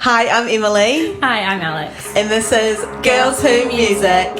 Hi, I'm Emily, Hi, I'm Alex. and this is Girls Who Music.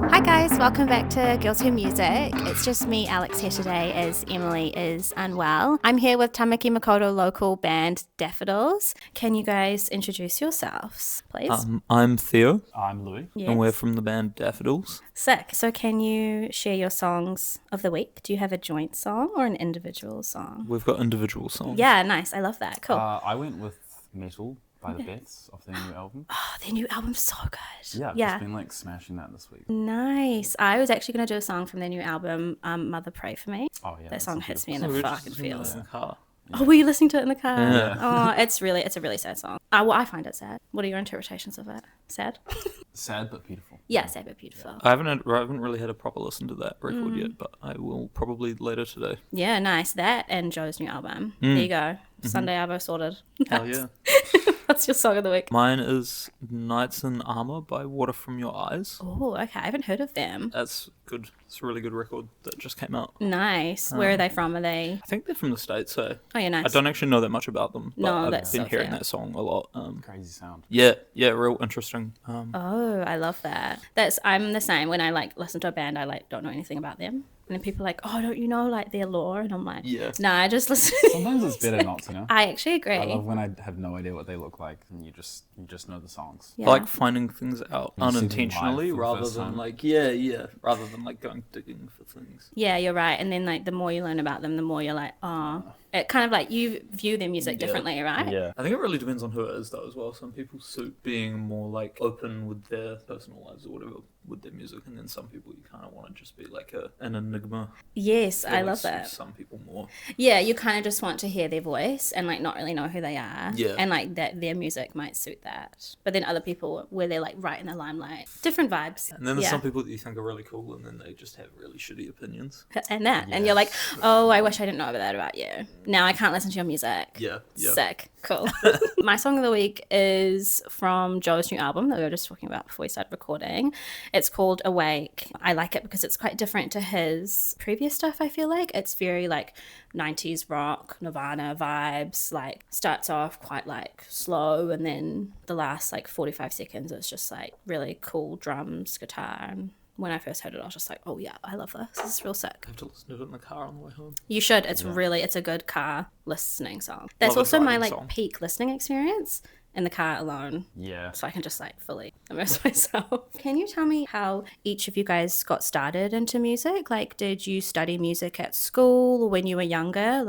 Hi guys, welcome back to Girls Who Music. It's just me, Alex, here today as Emily is unwell. I'm here with Tāmaki Makaurau local band Daffodils. Can you guys introduce yourselves, please? I'm Theo, I'm Louis. Yes. and we're from the band Daffodils. Sick. So can you share your songs of the week? Do you have a joint song or an individual song? We've got individual songs. Yeah, nice. I love that. Cool. I went with Metal by the Beths off their new album. Oh, their new album's so good. Yeah, I've just been like smashing that this week. Nice. I was actually going to do a song from their new album, Mother Pray For Me. Oh yeah, That song hits me in So the we're just fucking listening to feels. this in the car. Oh, were you listening to it in the car? Yeah. Oh, it's a really sad song. Well, I find it sad. What are your interpretations of it? Sad? Sad but beautiful. Yeah, sad but beautiful. I haven't really had a proper listen to that record yet, but I will probably later today. Yeah, nice. That and Joe's new album. There you go. Sunday Arvo sorted. Hell yeah. What's your song of the week? Mine is Knights in Armor by Water From Your Eyes. Oh, okay. I haven't heard of them. That's good. It's a really good record that just came out. Nice. Where are they from? Are they? I think they're from the States, so Oh, yeah, nice. I don't actually know that much about them, but No, I've that's been so hearing fair. that song a lot. Crazy sound. Yeah, real interesting. Oh, I love that. I'm the same. When I listen to a band, I don't know anything about them. And then people are like, oh, don't you know their lore? And I'm like, Yeah. no, I just listen. Sometimes it's better not to know. I actually agree. I love when I have no idea what they look like and you just know the songs. Yeah. I like finding things out You see them live unintentionally for the rather first than time. rather than going digging for things. Yeah, you're right. And then the more you learn about them, the more you're like, oh, it kind of you view their music differently, right? Yeah. I think it really depends on who it is though as well. Some people suit being more open with their personal lives or whatever with their music, and then some people you kind of want to just be an enigma. Yes, It I really love suits that. Some people more. Yeah, you kind of just want to hear their voice and not really know who they are. Yeah. And that their music might suit that. But then other people where they're right in the limelight, different vibes. And then there's yeah. some people that you think are really cool, and then they just have really shitty opinions. And you're like, oh, I wish I didn't know that about you. Now I can't listen to your music. Yeah. Sick. Cool. My song of the week is from Joe's new album that we were just talking about before we started recording. It's called Awake. I like it because it's quite different to his previous stuff, I feel like. It's very 90s rock, Nirvana vibes. Starts off quite slow, and then the last 45 seconds is just really cool drums, guitar, and when I first heard it, I was just like, oh yeah, I love this. This is real sick. I have to listen to it in the car on the way home. You should. It's a good car listening song. That's Love a also my driving song. peak listening experience in the car alone. Yeah. So I can just fully immerse myself. Can you tell me how each of you guys got started into music? Did you study music at school or when you were younger?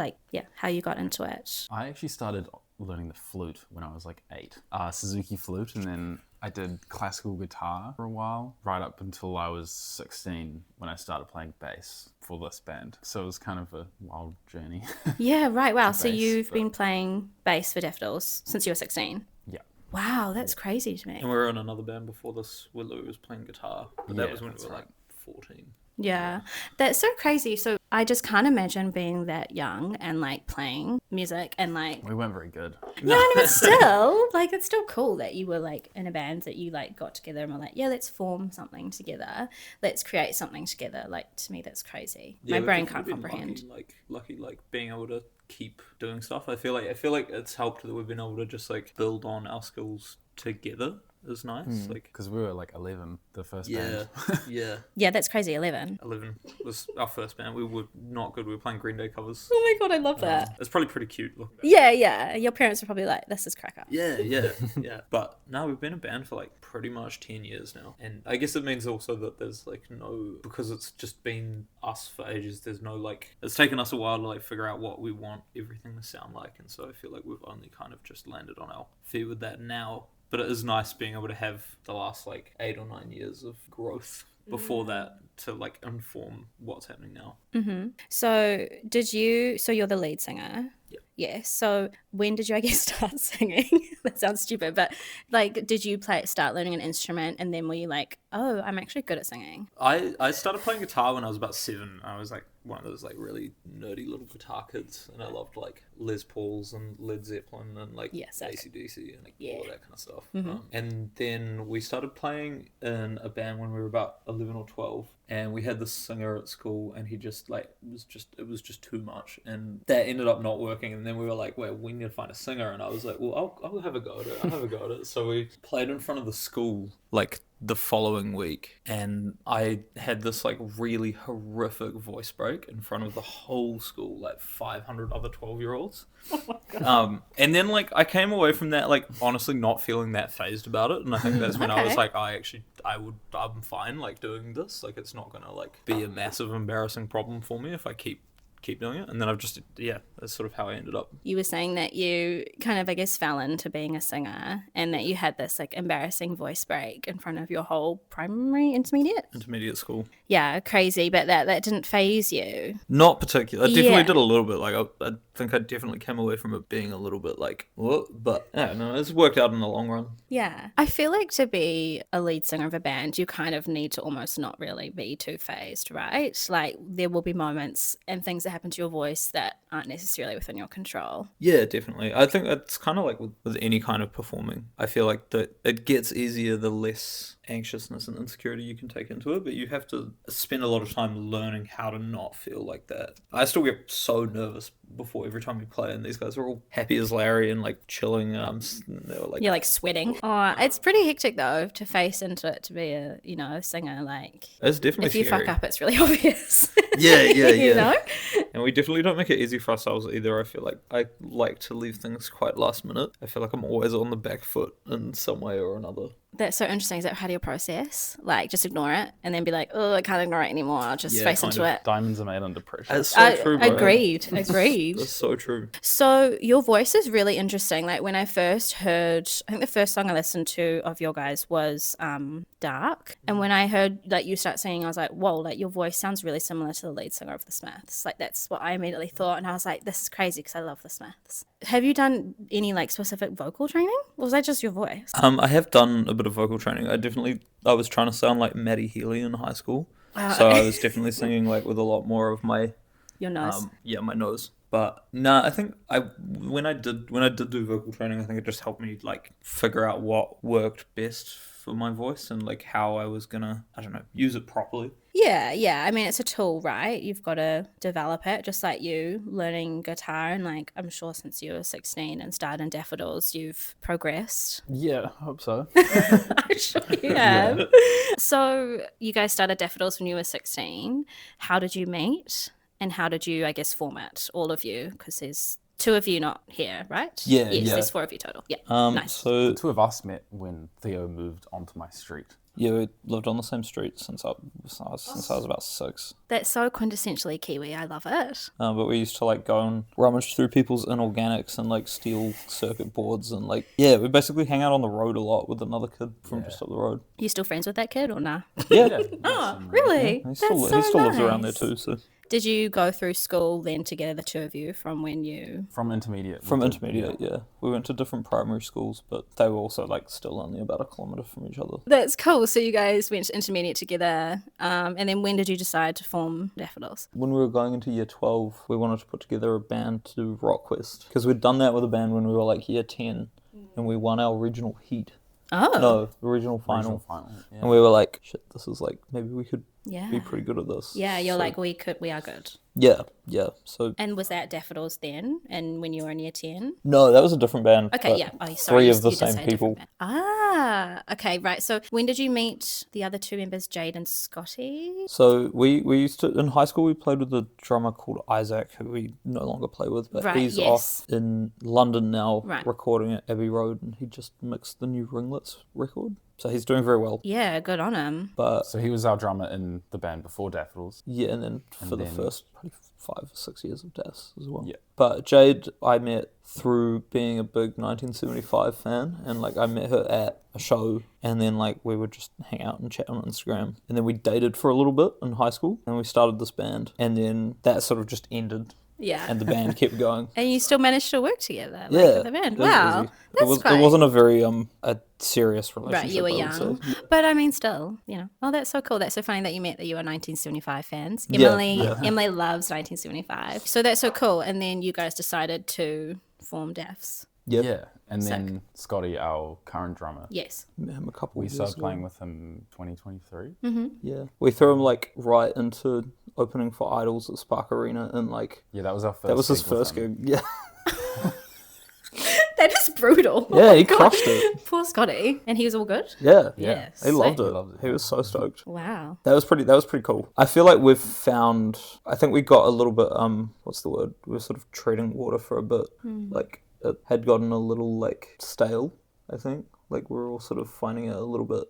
How you got into it? I actually started learning the flute when I was 8. Suzuki flute, and then I did classical guitar for a while, right up until I was 16 when I started playing bass for this band. So it was kind of a wild journey. Yeah, right. Wow. So bass, you've but- been playing bass for Daffodils since you were 16? Yeah. Wow, that's crazy to me. And we were in another band before this where Louis was playing guitar, but that Yeah, was when we that's were right. Yeah, 14. that's so crazy. So I just can't imagine being that young and playing music and We weren't very good. no, but still, it's still cool that you were in a band that you got together and were yeah, let's form something together, let's create something together. To me, that's crazy. My we've brain been- can't we've been comprehend. Lucky being able to keep doing stuff. I feel like it's helped that we've been able to just build on our skills together. Is nice. Because we were 11, the first Yeah, band. yeah. Yeah, that's crazy. 11. 11 was our first band. We were not good. We were playing Green Day covers. Oh my god, I love that. It's probably pretty cute looking back. Yeah. Your parents are probably this is crack up. Yeah. But no, we've been a band for pretty much 10 years now. And I guess it means also that there's no, because it's just been us for ages, there's no it's taken us a while to figure out what we want everything to sound like. And so I feel like we've only kind of just landed on our feet with that now. But it is nice being able to have the last 8 or 9 years of growth before that to inform what's happening now. So you're the lead singer? Yep. Yeah. So when did you start singing? That sounds stupid, but did you start learning an instrument and then were you oh, I'm actually good at singing? I started playing guitar when I was about 7. I was one of those like really nerdy little guitar kids, and I loved like Les Pauls and Led Zeppelin and like AC/DC and like all of that kind of stuff. And then we started playing in a band when we were about 11 or 12, and we had this singer at school, and he just like it was just too much, and that ended up not working. And then we were like, well, we need to find a singer, and I was like, well, I'll have a go at it. So we played in front of the school like the following week, and I had this like really horrific voice break in front of the whole school, like 500 other 12-year-olds. Oh my God. And then like I came away from that like honestly not feeling that phased about it, and I think that's when I was like, I'm fine like doing this, like it's not gonna like be a massive embarrassing problem for me if I keep doing it. And then I've just that's sort of how I ended up. You were saying that you kind of, I guess, fell into being a singer, and that you had this like embarrassing voice break in front of your whole primary intermediate school. Yeah, crazy. But that didn't faze you? Not particularly. I definitely did a little bit. Like I think I definitely came away from it being a little bit like, what? But yeah, no, it's worked out in the long run. Yeah. I feel like to be a lead singer of a band, you kind of need to almost not really be too phased, right? Like there will be moments and things that happen to your voice that aren't necessarily within your control. Yeah, definitely. I think that's kind of like with any kind of performing. I feel like that it gets easier the less anxiousness and insecurity you can take into it, but you have to spend a lot of time learning how to not feel like that. I still get so nervous before every time we play, and these guys are all happy as Larry and like chilling. They were like, you're like sweating. Oh, it's pretty hectic though to face into it, to be a singer. Like it's definitely if you scary. fuck up, it's really obvious. Yeah. You know. And we definitely don't make it easy for ourselves either. I feel like I like to leave things quite last minute. I feel like I'm always on the back foot in some way or another. That's so interesting. Is that how do you process? Like, just ignore it and then be like, oh, I can't ignore it anymore. I'll just face into it. Diamonds are made under pressure. That's so true, bro. Agreed. That's so true. So your voice is really interesting. Like when I first heard, I think the first song I listened to of your guys was Dark. And when I heard like you start singing, I was like, whoa, like your voice sounds really similar to the lead singer of the Smiths. Like that's what I immediately thought. And I was like, this is crazy because I love the Smiths. Have you done any like specific vocal training? Or was that just your voice? I have done a bit of vocal training. I was trying to sound like Maddie Healy in high school. So I was definitely singing like with a lot more of my... Your nose? My nose. But no, I think when I did do vocal training, I think it just helped me like figure out what worked best for my voice and like how I was gonna, I don't know, use it properly. Yeah. I mean, it's a tool, right? You've got to develop it, just like you learning guitar. And like, I'm sure since you were 16 and started in Daffodils, you've progressed. Yeah, I hope so. I'm sure you have. So you guys started Daffodils when you were 16. How did you meet? And how did you, I guess, format all of you? Because there's 2 of you not here, right? Yeah. Yes, there's 4 of you total. Yeah, nice. So the 2 of us met when Theo moved onto my street. Yeah, we lived on the same street since I was about 6. That's so quintessentially Kiwi. I love it. But we used to like go and rummage through people's inorganics and like steal circuit boards and like we basically hang out on the road a lot with another kid from just up the road. You still friends with that kid or nah? Yeah. Oh, really? Yeah, he still lives around there too. So. Did you go through school then together, the 2 of you, from when you... From intermediate. Yeah. We went to different primary schools, but they were also like still only about 1 kilometre from each other. That's cool. So you guys went to intermediate together. And then when did you decide to form Daffodils? When we were going into year 12, we wanted to put together a band to do Rock Quest. Because we'd done that with a band when we were like year 10, and we won our regional heat. Oh. No, the regional final. Yeah. And we were like, shit, this is like, maybe we could be pretty good at this. Yeah, you're like, we are good. Yeah. So. And was that Daffodils then? And when you were in year 10? No, that was a different band. Okay, yeah. Oh, sorry. 3 of the same people. Ah, okay, right. So when did you meet the other 2 members, Jade and Scotty? So we used to, in high school, we played with a drummer called Isaac, who we no longer play with, but he's off in London now recording at Abbey Road, and he just mixed the new Ringlets record. So he's doing very well. Yeah, good on him. So he was our drummer in the band before Daffodils. Yeah, and then the first probably 5 or 6 years of Daffs as well. Yeah. But Jade, I met through being a big 1975 fan, and like I met her at a show, and then like we would just hang out and chat on Instagram, and then we dated for a little bit in high school, and we started this band, and then that sort of just ended. Yeah. and the band kept going. And you still managed to work together, like, Yeah, with the band. it was Wow, easy. that's quite... It wasn't a very a serious relationship. Right, you were I would young, say. but I mean, still, Oh, that's so cool. That's so funny that you were 1975 fans. Yeah, Emily, yeah. Emily loves 1975, so that's so cool. And then you guys decided to form Daffs. Yep. Yeah, and Sick. then Scotty, our current drummer, Yes. Met him a couple we years started ago. playing with him 2023. Yeah, we threw him like right into opening for Idols at Spark Arena, and like Yeah, that was our first. that was his gig with first him. gig. Yeah, That is brutal. yeah, he God. crushed it. Poor Scotty, and he was all good. Yeah, Yes. he loved Sweet. it. loved it. He was so stoked. Wow. That was pretty cool. I feel like we've found. I think we got a little bit. What's the word? We were sort of treading water for a bit. Like it had gotten a little like stale. I think. Like we're all sort of finding it a little bit.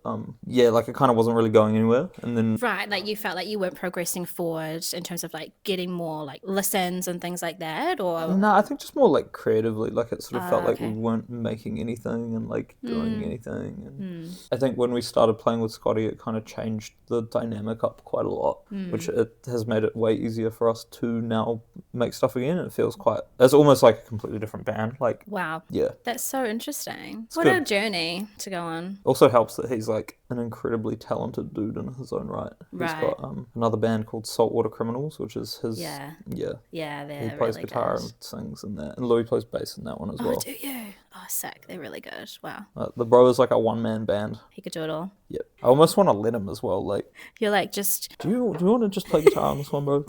Yeah, like it kind of wasn't really going anywhere. And then Right, like you felt like you weren't progressing forward in terms of like getting more like listens and things like that, or no, I think just more like creatively. Like it sort of felt like we okay. weren't making anything and like doing anything. And I think when we started playing with Scotty, it kind of changed the dynamic up quite a lot, which it has made it way easier for us to now make stuff again. It feels quite. It's almost like a completely different band. Like wow. yeah. That's so interesting. What a good. journey to go on. Also helps that he's like an incredibly talented dude in his own right. He's Right. got another band called Saltwater Criminals, which is his. Yeah. Yeah. Yeah, they're He plays really guitar good. and sings in that, and Louis plays bass in that one as Oh, well. do you? Oh, sick. They're really good. Wow. The bro is like a one-man band. He could do it all. Yep. I almost want to let him as well. Like, You're like, just, do you want to just play guitar on this one, bro?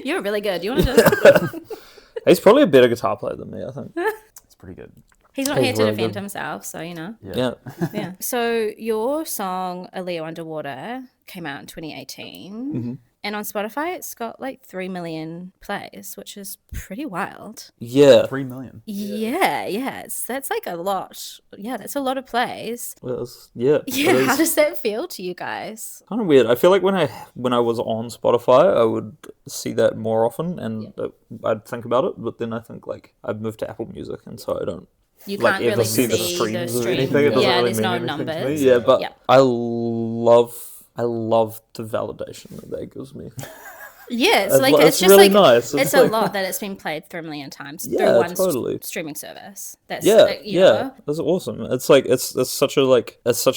you're really good. You want to just... He's probably a better guitar player than me, I think. It's pretty good. He's not He's here to really defend good. himself, so, Yeah. Yeah. So your song, A Leo Underwater, came out in 2018. And on Spotify, it's got like 3 million plays, which is pretty wild. Yeah. 3 million. Yeah. That's like a lot. Yeah, that's a lot of plays. It was, yeah. Yeah, how does that feel to you guys? Kind of weird. I feel like when I was on Spotify, I would see that more often, and I'd think about it. But then I think like I've moved to Apple Music, and so I don't You like can't ever really see the see streams the or stream. anything. It doesn't Yeah, really there's mean no anything to me. numbers. Yeah, but Yeah. I love the validation that gives me. Yeah, it's like It's it's just really like nice. it's It's a like- lot that it's been played 3 million times Yeah, through one totally. streaming service. That's Yeah, you yeah, know? that's awesome. It's like it's such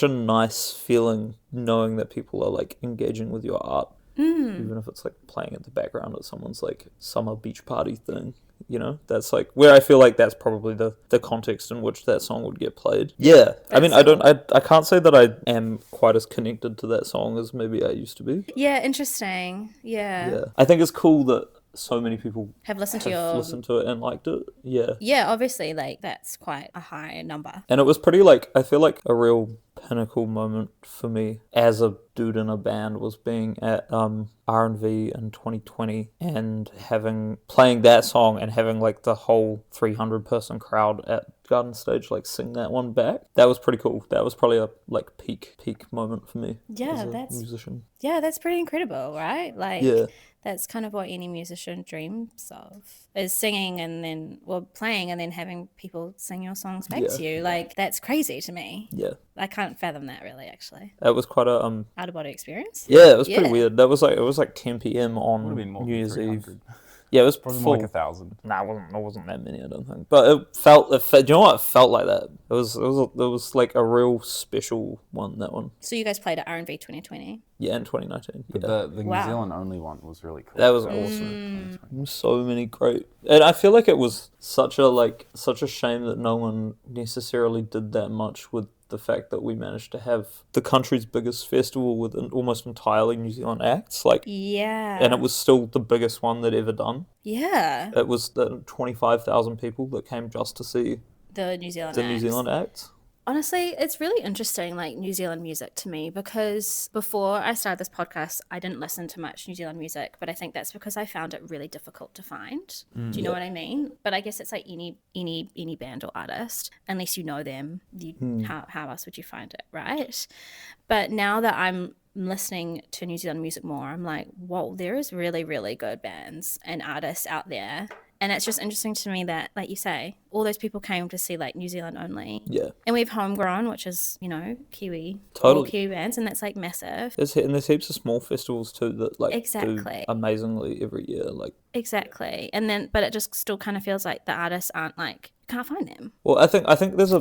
a nice feeling knowing that people are like engaging with your art, even if it's like playing in the background at someone's like summer beach party thing. You know, that's like where I feel like that's probably the context in which that song would get played. Yeah, I mean, I can't say that I am quite as connected to that song as maybe I used to be. Yeah, interesting. Yeah, I think it's cool that so many people Have listened to have your listened to it and liked it. Yeah. Yeah, obviously like that's quite a high number. And it was pretty like, I feel like a real pinnacle moment for me as a dude in a band was being at R&V in 2020 and playing that song and having like the whole 300 person crowd at Garden Stage like sing that one back. That was pretty cool. That was probably a like peak moment for me Yeah, as a that's musician. Yeah, that's pretty incredible, right? Like Yeah. that's kind of what any musician dreams of, is singing and then playing and then having people sing your songs back to you. Like that's crazy to me. Yeah. I can't fathom that really, actually. That was quite a Out of body experience. yeah, it was pretty Yeah. weird. It was like 10 p.m. Would on have been more New than Year's 300. Eve. Yeah, it was Probably full. more like 1,000. Nah, it wasn't that many, I don't think. But it felt, you know what? It felt like that. It was like a real special one, that one. So you guys played at R&V 2020. Yeah, in 2019. But Yeah. the Wow. New Zealand only one was really cool. That was So- awesome. So many great, and I feel like it was such a shame that no one necessarily did that much with the fact that we managed to have the country's biggest festival with almost entirely New Zealand acts, like, Yeah. and it was still the biggest one they'd ever done. Yeah. It was the 25,000 people that came just to see The New Zealand the New acts. Zealand acts. Honestly, it's really interesting, like New Zealand music to me, because before I started this podcast, I didn't listen to much New Zealand music, but I think that's because I found it really difficult to find. Do you know what I mean? But I guess it's like any band or artist, unless you know them, how else would you find it, right? But now that I'm listening to New Zealand music more, I'm like, whoa, there is really, really good bands and artists out there. And it's just interesting to me that, like you say, all those people came to see like New Zealand only. Yeah. And we have Homegrown, which is, you know, Kiwi. Totally. All Kiwi bands, and that's like massive. There's heaps of small festivals too that like Exactly. do amazingly every year. Like, Exactly. And then, but it just still kind of feels like the artists aren't like, can't find them. well, I think there's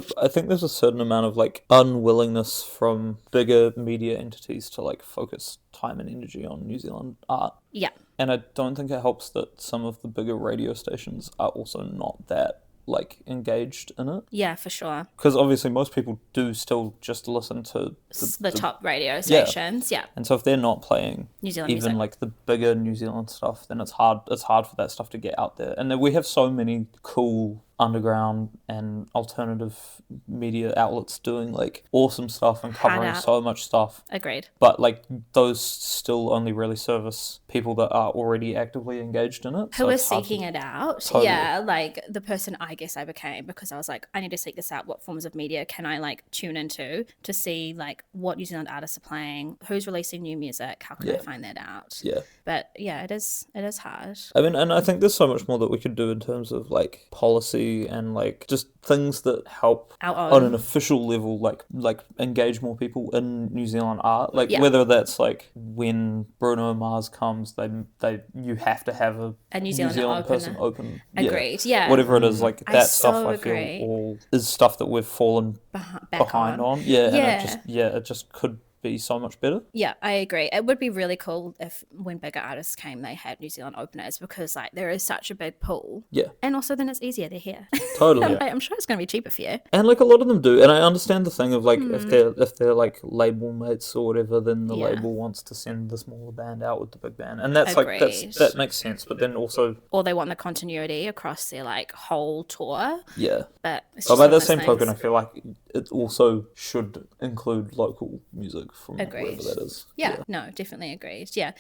a certain amount of like unwillingness from bigger media entities to like focus time and energy on New Zealand art. Yeah. And I don't think it helps that some of the bigger radio stations are also not that like engaged in it. Yeah, for sure. Because obviously most people do still just listen to The top radio stations. Yeah. and so if they're not playing New Zealand even music. like the bigger New Zealand stuff, then it's hard for that stuff to get out there. And then we have so many cool underground and alternative media outlets doing like awesome stuff and covering out. so much stuff. Agreed. But like those still only really service people that are already actively engaged in it. Who So is it's hard to- seeking it out. Totally. Yeah, like the person I guess I became because I was like, I need to seek this out. What forms of media can I like tune into to see like what New Zealand artists are playing, who's releasing new music, how can I Yeah. find that out? Yeah. But yeah, it is hard. I mean, and I think there's so much more that we could do in terms of like policy and like just things that help Our on own. an official level, like engage more people in New Zealand art. Like Yeah. whether that's like when Bruno Mars comes, they you have to have a New Zealand opener. person open. Agreed, yeah. Whatever it is, like I that stuff. so I feel agree. all is stuff that we've fallen Back behind on. Yeah. And it just could be so much better. Yeah, I agree. It would be really cool if when bigger artists came, they had New Zealand openers because like there is such a big pool. Yeah, And also then it's easier. They're here. totally. I'm sure it's going to be cheaper for you. And like a lot of them do, and I understand the thing of like if they're like label mates or whatever, then the Yeah. label wants to send the smaller band out with the big band, and that's like Agreed. that makes sense. But then also, Or they want the continuity across their like whole tour. yeah. But it's But just by one that of those same token, I things. feel like it also should include local music from Agreed. wherever that is. Yeah, no, definitely agreed. Yeah,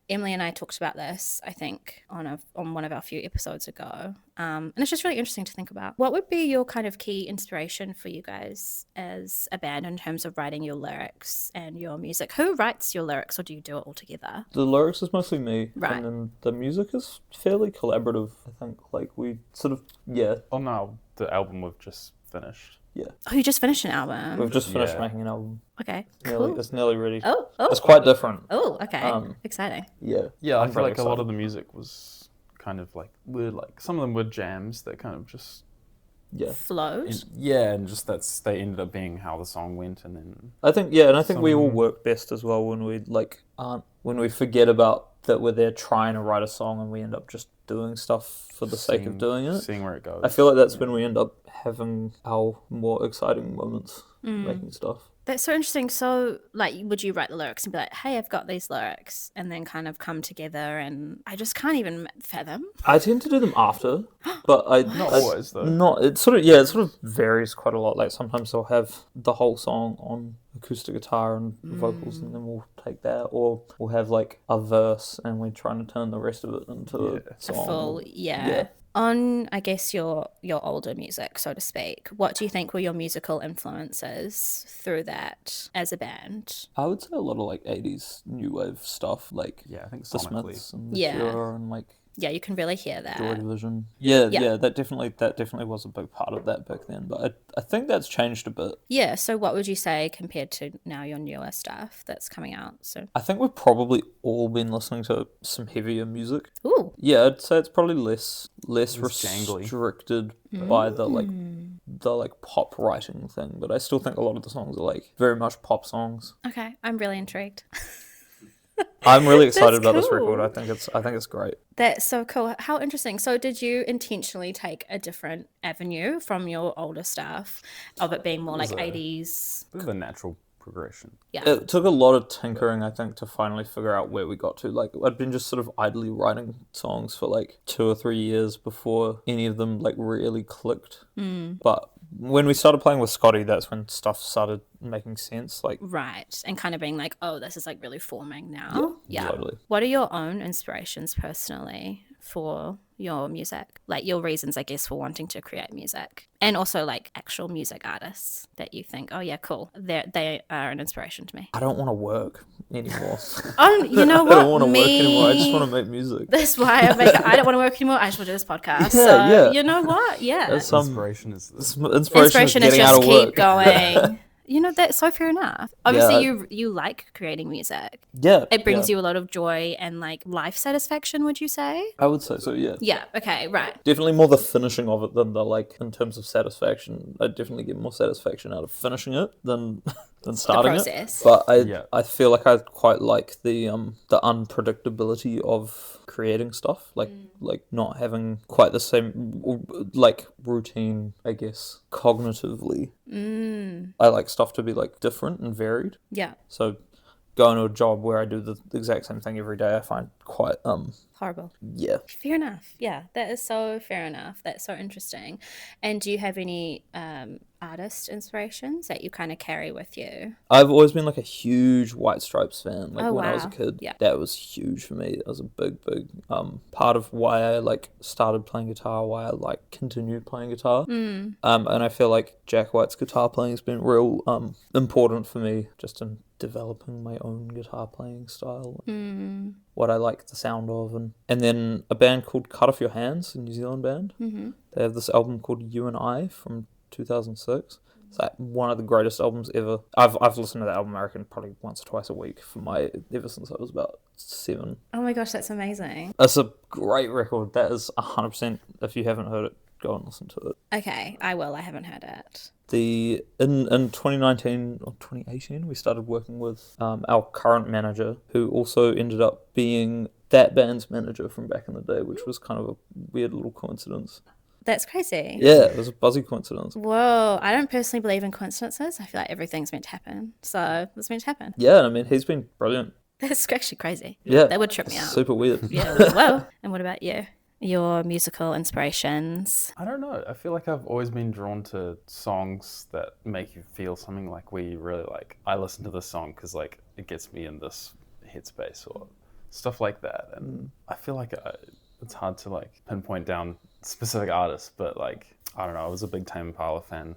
Emily and I talked about this, I think, on one of our few episodes ago, and it's just really interesting to think about. What would be your kind of key inspiration for you guys as a band in terms of writing your lyrics and your music? Who writes your lyrics, or do you do it all together? The lyrics is mostly me, Right. and then the music is fairly collaborative. I think like we sort of Oh no, the album we've just finished. Oh, you just finished an album. we've just finished Yeah. making an album. Okay, Nearly, cool. it's nearly ready. Oh, It's quite different. oh, okay, Um, exciting. Yeah. Yeah, I I'm feel really like a lot excited. of the music was kind of like some of them were jams that kind of just Yeah. Flows. and just they ended up being how the song went, and then I think and I think we all Some- work best as well when we like aren't when we forget about that we're there trying to write a song and we end up just doing stuff for the sake of doing it. seeing where it goes. I feel like that's when we end up having our more exciting moments making stuff. That's so interesting. So, like, would you write the lyrics and be like, "Hey, I've got these lyrics," and then kind of come together? And I just can't even fathom. I tend to do them after, but Not always, though. Not it sort of varies quite a lot. Like sometimes I'll have the whole song on acoustic guitar and vocals, and then we'll take that, or we'll have like a verse and we're trying to turn the rest of it into a A song. full, yeah. Yeah. On, I guess, your older music, so to speak, what do you think were your musical influences through that as a band? I would say a lot of like 80s new wave stuff, like Yeah, I think the sonically. Smiths and the Yeah. Cure and like Yeah, you can really hear that. Joy Division. Yeah, Yeah. yeah, that definitely was a big part of that back then. But I think that's changed a bit. Yeah, so what would you say compared to now your newer stuff that's coming out? So, I think we've probably all been listening to some heavier music. ooh, Yeah, I'd say it's probably less jangly. restricted by the like pop writing thing. But I still think a lot of the songs are like very much pop songs. okay, I'm really intrigued. I'm really excited That's about this cool. record. I think it's great. That's so cool. How interesting. So, did you intentionally take a different avenue from your older stuff of it being more like 80s? Bit of a natural progression. Yeah. It took a lot of tinkering, I think, to finally figure out where we got to. Like, I'd been just sort of idly writing songs for like 2 or 3 years before any of them like really clicked. But when we started playing with Scotty, that's when stuff started making sense. Like, Right. And kind of being like, oh, this is like really forming now. Yeah. totally. What are your own inspirations personally for your music? Like your reasons, I guess, for wanting to create music, and also like actual music artists that you think, oh yeah, cool, they are an inspiration to me. I don't want to work anymore. Oh, you know I what? don't want to work anymore. I just want to make music. That's why I don't want to work anymore. I just want to do this podcast. Yeah, So yeah. you know what? Yeah. That's Inspiration is the inspiration is Inspiration is getting out just of keep work. going. You know, that's so fair enough. Obviously, Yeah. you like creating music. Yeah, It brings yeah. you a lot of joy and like life satisfaction, would you say? I would say so. Yeah. Yeah. Okay. Right. Definitely more the finishing of it than the like in terms of satisfaction. I definitely get more satisfaction out of finishing it than starting process. it. But Yeah. I feel like I quite like the unpredictability of creating stuff, like not having quite the same like routine, I guess, cognitively. I like stuff to be like different and varied. Yeah. So going to a job where I do the exact same thing every day, I find quite Horrible. yeah. Fair enough. Yeah, that is so fair enough. That's so interesting. And do you have any artist inspirations that you kind of carry with you? I've always been like a huge White Stripes fan. Like Oh, when I was a wow. kid, Yeah. that was huge for me. That was a big part of why I like started playing guitar, why I like continued playing guitar. And I feel like Jack White's guitar playing has been real important for me, just in developing my own guitar playing style, what I like the sound of, and then a band called Cut Off Your Hands, a New Zealand band. They have this album called You and I from 2006. It's like one of the greatest albums ever. I've listened to that album, I reckon, probably once or twice a week ever since I was about 7. Oh my gosh, that's amazing. It's a great record. That is 100%. If you haven't heard it, go and listen to it. Okay, I will. I haven't heard it. In 2019 or 2018, we started working with our current manager, who also ended up being that band's manager from back in the day, which was kind of a weird little coincidence. That's crazy. Yeah, it was a buzzy coincidence. Whoa, I don't personally believe in coincidences. I feel like everything's meant to happen. So it's meant to happen. Yeah, I mean, he's been brilliant. That's actually crazy. Yeah. That would trip me out. Super weird. Yeah, whoa. And what about you? Your musical inspirations? I don't know. I feel like I've always been drawn to songs that make you feel something, like where you really like, I listen to this song because like it gets me in this headspace or stuff like that. And I feel like it's hard to like pinpoint down specific artists, but like, I don't know. I was a big Tame Impala fan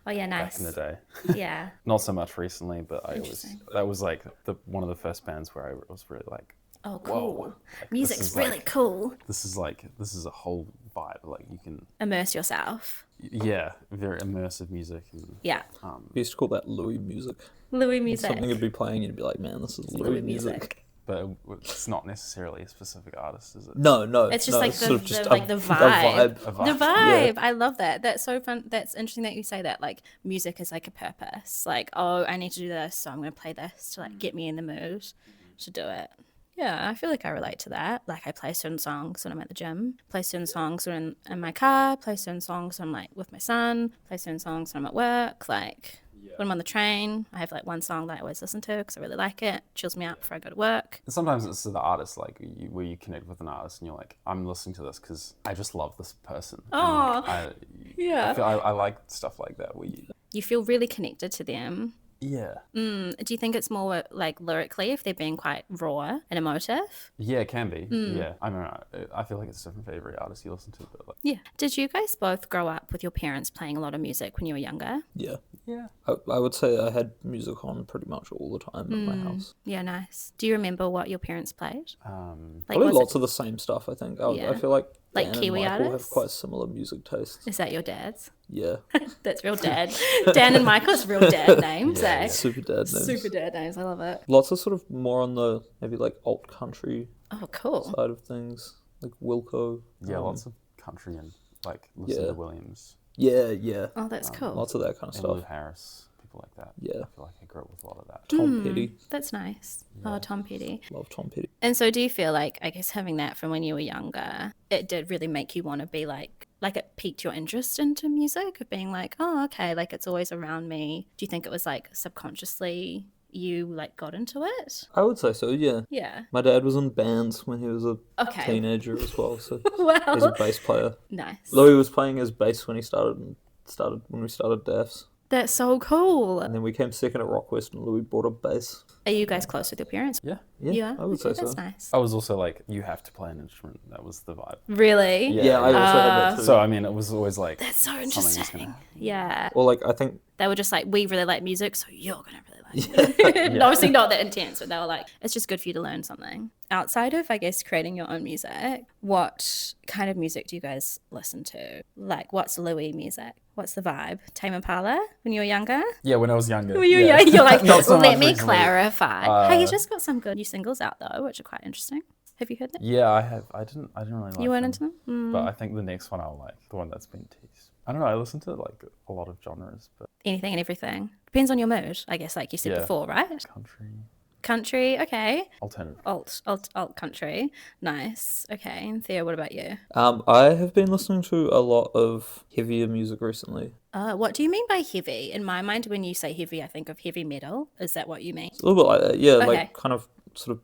Oh yeah, back nice. in the day. Yeah. Not so much recently, but Interesting. that was like one of the first bands where I was really like, Oh, cool. whoa, like, Music's this is really like- cool. this is a whole vibe. Like you can, Immerse yourself. yeah, very immersive music. And, Yeah. We used to call that Louis music. Louis music. Something would be playing, you'd be like, man, this is Louis music. but it's not necessarily a specific artist, is it? No. It's just no, like sort of the just vibe. A The vibe. vibe. I love that. That's so fun. That's interesting that you say that. Like music is like a purpose. Like, oh, I need to do this, so I'm gonna play this to like get me in the mood to do it. Yeah, I feel like I relate to that. Like I play certain songs when I'm at the gym, play certain songs when I'm in my car, play certain songs when I'm like with my son, play certain songs when I'm at work. Like when I'm on the train, I have like one song that I always listen to because I really like it. Chills me out before I go to work. And sometimes it's to the artist, like where you connect with an artist and you're like, I'm listening to this because I just love this person. And, Aw, I yeah. feel I like stuff like that where You feel really connected to them. yeah. Do you think it's more like lyrically if they're being quite raw and emotive? Yeah, it can be. Yeah. I don't know. I feel like it's different for every artist you listen to, but like, Yeah. Did you guys both grow up with your parents playing a lot of music when you were younger? Yeah. yeah. I would say I had music on pretty much all the time at my house. Yeah, nice. Do you remember what your parents played? Like, Probably was lots it, of the same stuff, I think. I Yeah. feel like Like Dan and Kiwi Michael artists? have quite similar music tastes. is that your dad's? Yeah. That's real dad. Dan and Michael is real dad names, eh? Super dad names. Super dad names. I love it. Lots of sort of more on the maybe like alt country Oh, cool. side of things. Like Wilco. Yeah, lots of country and like Lucinda Yeah. Williams Yeah. Oh, that's cool. Lots of that kind of and Lou stuff. Harris, people like that. Yeah. I feel like I grew up with a lot of that. Tom Petty. That's nice. Oh, Tom Petty. Love Tom Petty. And so do you feel like, I guess, having that from when you were younger, it did really make you want to be like it piqued your interest into music of being like, oh, okay, like it's always around me. Do you think it was like subconsciously you like got into it? I would say so, yeah. Yeah. My dad was in bands when he was a Okay. teenager as well, so Well, he's a bass player. nice. Louis was playing his bass when we started DAFs. That's so cool. And then we came second at Rockwest, and Louis bought a bass. Are you guys close with your parents? Yeah. Yeah, I would say That's so. nice. I was also like, you have to play an instrument. That was the vibe. Really? Yeah, I also had that too. So I mean, it was always like That's so something was interesting. gonna- Yeah. Or like I think They were just like, we really like music, so you're going to really like it. Obviously not that intense, but they were like, it's just good for you to learn something. Outside of, I guess, creating your own music, what kind of music do you guys listen to? Like, what's Louis music? What's the vibe? Tame Impala when you were younger? Yeah, when I was younger. When you were yeah. young, you're like, Not so let much me recently. clarify. Hey, you just got some good new singles out though, which are quite interesting. Have you heard them? Yeah, I have. I didn't really like You weren't them. into them? But I think the next one I'll like, the one that's been teased. I don't know, I listen to like a lot of genres, but Anything and everything. Depends on your mood, I guess, like you said Yeah. before, right? country, Country, okay. alternative. Alt country. Nice. Okay. And Theo, what about you? I have been listening to a lot of heavier music recently. What do you mean by heavy? In my mind, when you say heavy, I think of heavy metal. Is that what you mean? A little bit like that, yeah, Okay. like kind of sort of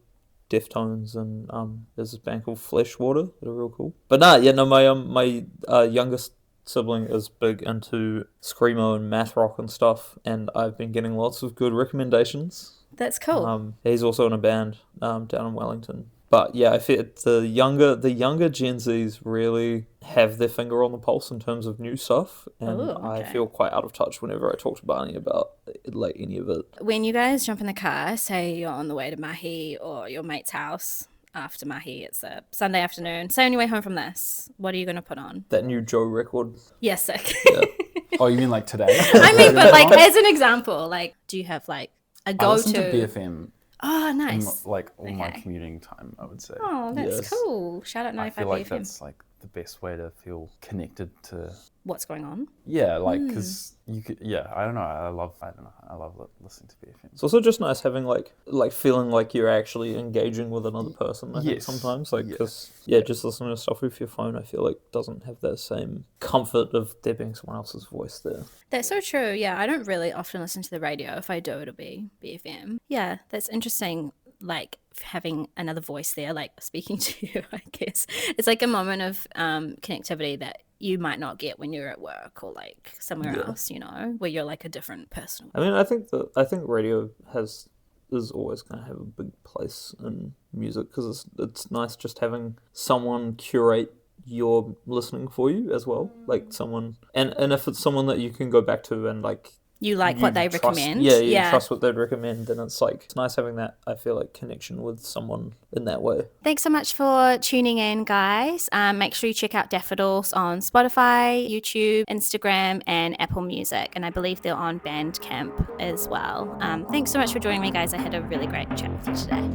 Deftones, and there's this band called Fleshwater that are real cool. But my youngest sibling is big into screamo and math rock and stuff, and I've been getting lots of good recommendations. That's cool. He's also in a band down in Wellington. But yeah, I feel the younger Gen Zs really have their finger on the pulse in terms of new stuff, and Ooh, I okay. feel quite out of touch whenever I talk to Barney about like any of it. When you guys jump in the car, say you're on the way to Mahi or your mate's house after Mahi, it's a Sunday afternoon. Say on your way home from this, what are you going to put on? That new Joe record. Yes, sick. Yeah. Oh, you mean like today? I mean, but like as an example, like, do you have like a I listen to go-to? BFM Oh, in, nice. like all my Okay. commuting time, I would say. Oh, that's Yes. cool. Shout out I 95 feel like BFM. that's like the best way to feel connected to. What's going on? Yeah, like Hmm. because you could. Yeah, I don't know. I love listening to BFM. It's also just nice having like feeling like you're actually engaging with another person. I think Yes. sometimes like Yes. because just listening to stuff with your phone, I feel like doesn't have that same comfort of there being someone else's voice there. That's so true. Yeah, I don't really often listen to the radio. If I do, it'll be BFM. Yeah, that's interesting. Like having another voice there, like speaking to you, I guess. It's like a moment of connectivity that you might not get when you're at work or like somewhere else, you know, where you're like a different person. I mean, I think radio is always going to have a big place in music because it's nice just having someone curate your listening for you as well, like someone, and if it's someone that you can go back to and like You like what they trust, recommend. you trust what they'd recommend, then it's nice having that, I feel like, connection with someone in that way. Thanks so much for tuning in, guys. Make sure you check out Daffodils on Spotify, YouTube, Instagram, and Apple Music. And I believe they're on Bandcamp as well. Thanks so much for joining me, guys. I had a really great chat with you today.